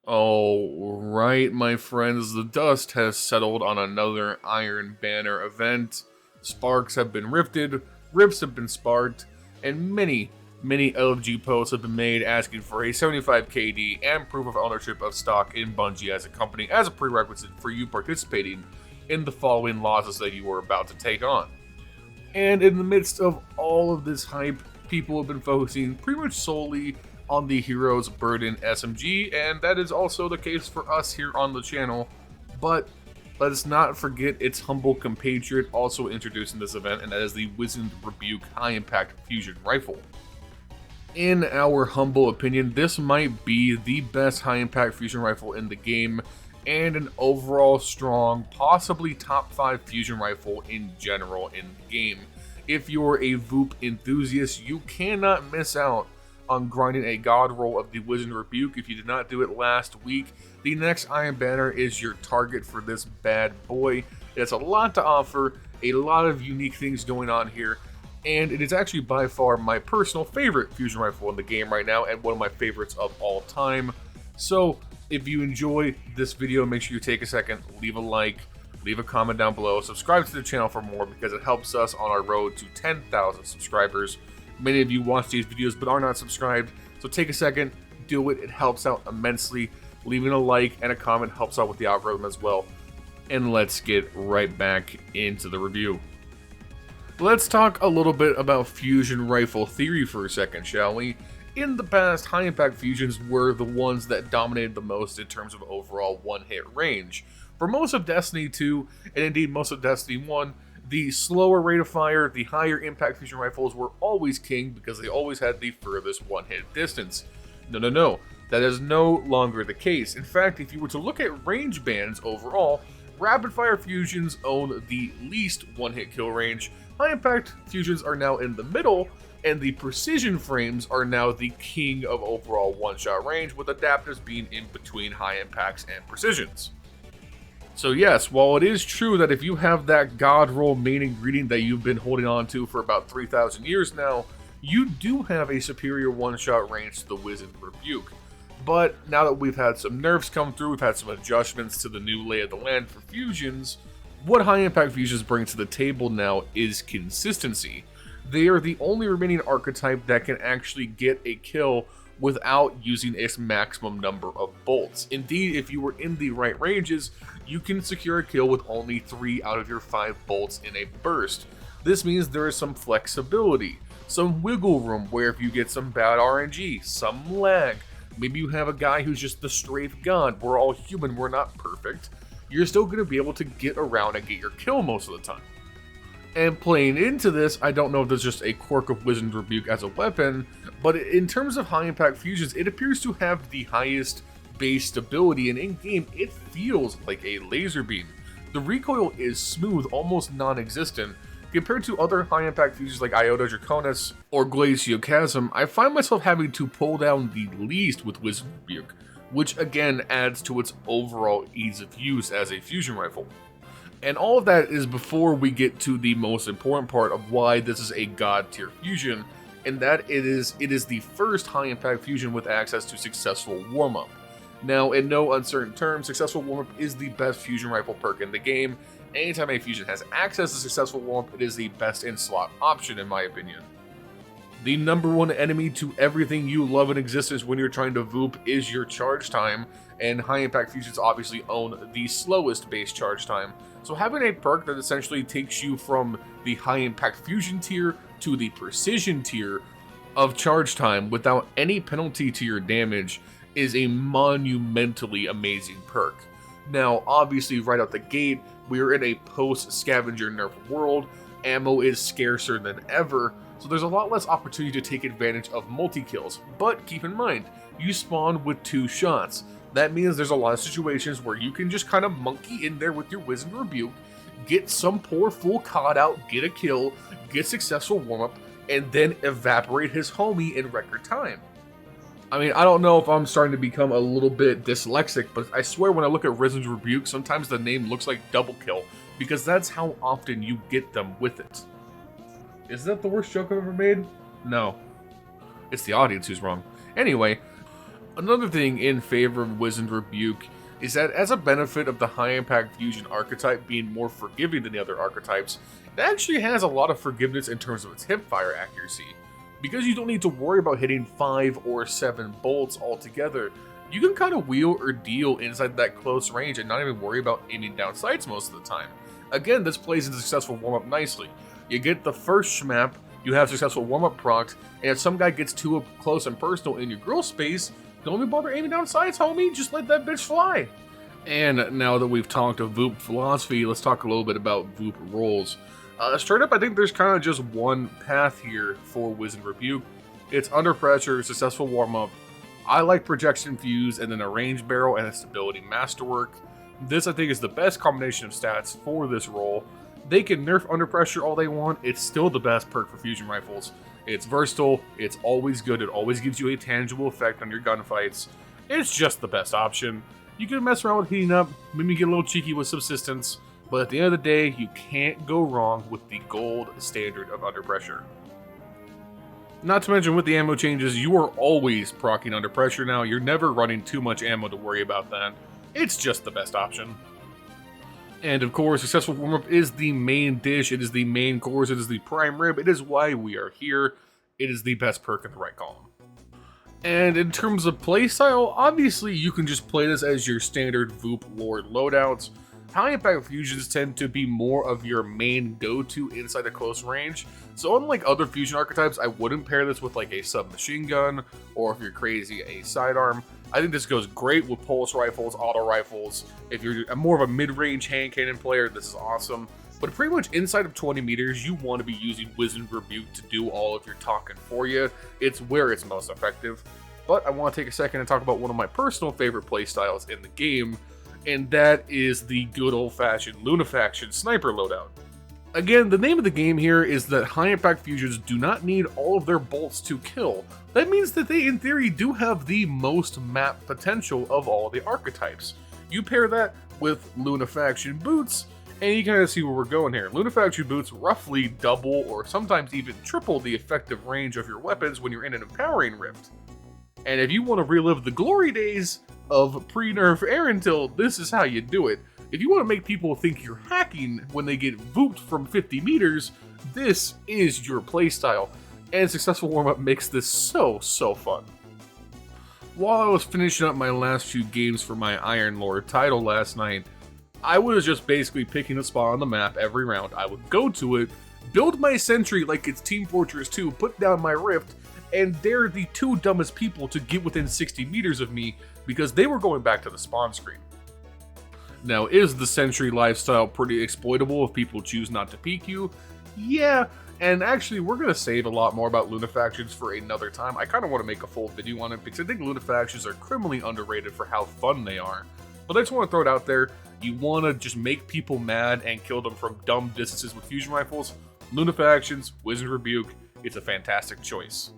All right, my friends, the dust has settled on another Iron Banner event. Sparks have been rifted, rifts have been sparked, and many LFG posts have been made asking for a 75 KD and proof of ownership of stock in Bungie as a company as a prerequisite for you participating in the following losses that you are about to take on. And in the midst of all of this hype, people have been focusing pretty much solely on the Heroes Burden SMG, and that is also the case for us here on the channel. But let's not forget its humble compatriot also introducing this event, and that is the wizened Rebuke High Impact Fusion Rifle. In our humble opinion, this might be the best high impact fusion rifle in the game, and an overall strong, possibly top 5 fusion rifle in general in the game. If you're a VOOP enthusiast, you cannot miss out on grinding a god roll of the wizened Rebuke. If you did not do it last week, the next Iron Banner is your target for this bad boy. It has a lot to offer, a lot of unique things going on here, and it is actually by far my personal favorite fusion rifle in the game right now, and one of my favorites of all time. So if you enjoy this video, make sure you take a second, leave a like, leave a comment down below, subscribe to the channel for more because it helps us on our road to 10,000 subscribers. Many of you watch these videos but are not subscribed, so take a second, do it, it helps out immensely. Leaving a like and a comment helps out with the algorithm as well. And let's get right back into the review. Let's talk a little bit about fusion rifle theory for a second, shall we? In the past, high impact fusions were the ones that dominated the most in terms of overall one-hit range. For most of Destiny 2, and indeed most of Destiny 1, the slower rate of fire, the higher impact fusion rifles were always king because they always had the furthest one-hit distance. No, that is no longer the case. In fact, if you were to look at range bands overall, rapid fire fusions own the least one-hit kill range, high impact fusions are now in the middle, and the precision frames are now the king of overall one-shot range, with adapters being in between high impacts and precisions. So yes, while it is true that if you have that god roll main ingredient that you've been holding on to for about 3,000 years now, you do have a superior one-shot range to the wizened Rebuke. But now that we've had some nerfs come through, we've had some adjustments to the new lay of the land for fusions, what high impact fusions bring to the table now is consistency. They are the only remaining archetype that can actually get a kill without using its maximum number of bolts. Indeed, if you were in the right ranges, you can secure a kill with only 3 out of your 5 bolts in a burst. This means there is some flexibility, some wiggle room where if you get some bad RNG, some lag, maybe you have a guy who's just the strafe god, we're all human, we're not perfect, you're still going to be able to get around and get your kill most of the time. And playing into this, I don't know if there's just a quirk of wizened Rebuke as a weapon, but in terms of high impact fusions, it appears to have the highest base stability, and in-game, it feels like a laser beam. The recoil is smooth, almost non-existent. Compared to other high impact fusions like Iota Draconis or Glaciocasm, I find myself having to pull down the least with wizened Rebuke, which again adds to its overall ease of use as a fusion rifle. And all of that is before we get to the most important part of why this is a god tier fusion, and that it is the first high impact fusion with access to successful warm-up. Now, in no uncertain terms, successful warm-up is the best fusion rifle perk in the game. Anytime a fusion has access to successful warm-up, it is the best in-slot option in my opinion. The number one enemy to everything you love in existence when you're trying to VOOP is your charge time, and high impact fusions obviously own the slowest base charge time. So having a perk that essentially takes you from the high impact fusion tier to the precision tier of charge time without any penalty to your damage is a monumentally amazing perk. Now, obviously right out the gate, we're in a post-scavenger nerf world, ammo is scarcer than ever, so there's a lot less opportunity to take advantage of multi-kills, but keep in mind, you spawn with 2 shots. That means there's a lot of situations where you can just kind of monkey in there with your wizened Rebuke, get some poor fool caught out, get a kill, get successful warm-up, and then evaporate his homie in record time. I mean, I don't know if I'm starting to become a little bit dyslexic, but I swear when I look at wizened Rebuke, sometimes the name looks like double kill, because that's how often you get them with it. Is that the worst joke I've ever made? No. It's the audience who's wrong. Anyway, Another thing in favor of Wizened Rebuke is that as a benefit of the high impact fusion archetype being more forgiving than the other archetypes, it actually has a lot of forgiveness in terms of its hipfire accuracy. Because you don't need to worry about hitting 5 or 7 bolts altogether, you can kind of wheel or deal inside that close range and not even worry about aiming down sights most of the time. Again, this plays into successful warm-up nicely. You get the first shmap, you have successful warm-up proc, and if some guy gets too up close and personal in your grill space, don't even bother aiming down sights, homie, just let that bitch fly. And now that we've talked of VOOP philosophy, let's talk a little bit about VOOP roles. Straight up, I think there's kind of just one path here for Wizened Rebuke. It's under pressure, successful warm-up. I like projection fuse and then a range barrel and a stability masterwork. This, I think, is the best combination of stats for this role. They can nerf under pressure all they want, it's still the best perk for fusion rifles. It's versatile, it's always good, it always gives you a tangible effect on your gunfights. It's just the best option. You can mess around with heating up, maybe get a little cheeky with subsistence, but at the end of the day, you can't go wrong with the gold standard of under pressure. Not to mention with the ammo changes, you are always proccing under pressure now, you're never running too much ammo to worry about that. It's just the best option. And of course, successful warm-up is the main dish, it is the main course, it is the prime rib, it is why we are here, it is the best perk in the right column. And in terms of playstyle, obviously you can just play this as your standard VOOP Lord loadouts. High impact fusions tend to be more of your main go-to inside a close range, so unlike other fusion archetypes, I wouldn't pair this with like a submachine gun, or if you're crazy, a sidearm. I think this goes great with pulse rifles, auto rifles. If you're more of a mid-range hand cannon player, this is awesome. But pretty much inside of 20 meters, you want to be using Wizened Rebuke to do all of your talking for you. It's where it's most effective. But I want to take a second and talk about one of my personal favorite playstyles in the game, and that is the good old-fashioned Lunafaction sniper loadout. Again, the name of the game here is that high-impact fusions do not need all of their bolts to kill. That means that they, in theory, do have the most map potential of all the archetypes. You pair that with Lunafaction boots, and you kind of see where we're going here. Lunafaction boots roughly double or sometimes even triple the effective range of your weapons when you're in an empowering rift. And if you want to relive the glory days of pre-nerf Erentil, this is how you do it. If you want to make people think you're hacking when they get vooped from 50 meters, this is your playstyle, and successful warm-up makes this so fun. While I was finishing up my last few games for my Iron Lord title last night, I was just basically picking a spot on the map every round. I would go to it, build my sentry like it's Team Fortress 2, put down my rift, and dare the two dumbest people to get within 60 meters of me because they were going back to the spawn screen. Now, is the sentry lifestyle pretty exploitable if people choose not to peek you? Yeah, and actually we're going to save a lot more about Lunafactions for another time. I kind of want to make a full video on it because I think Lunafactions are criminally underrated for how fun they are. But I just want to throw it out there, you want to just make people mad and kill them from dumb distances with fusion rifles, Lunafactions, Wizened Rebuke, it's a fantastic choice.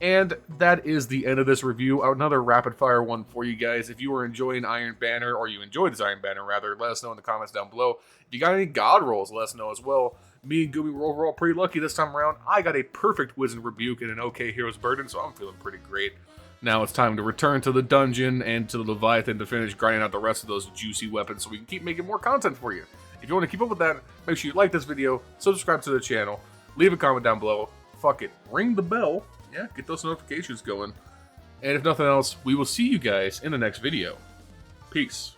And that is the end of this review. Another rapid fire one for you guys. If you are enjoying Iron Banner, or you enjoyed this Iron Banner rather, let us know in the comments down below. If you got any god rolls, let us know as well. Me and Goomy were overall pretty lucky this time around. I got a perfect Wizened Rebuke and an okay Hero's Burden, so I'm feeling pretty great. Now it's time to return to the dungeon and to the Leviathan to finish grinding out the rest of those juicy weapons so we can keep making more content for you. If you want to keep up with that, make sure you like this video, subscribe to the channel, leave a comment down below, fuck it, ring the bell. Yeah, get those notifications going. And if nothing else, we will see you guys in the next video. Peace.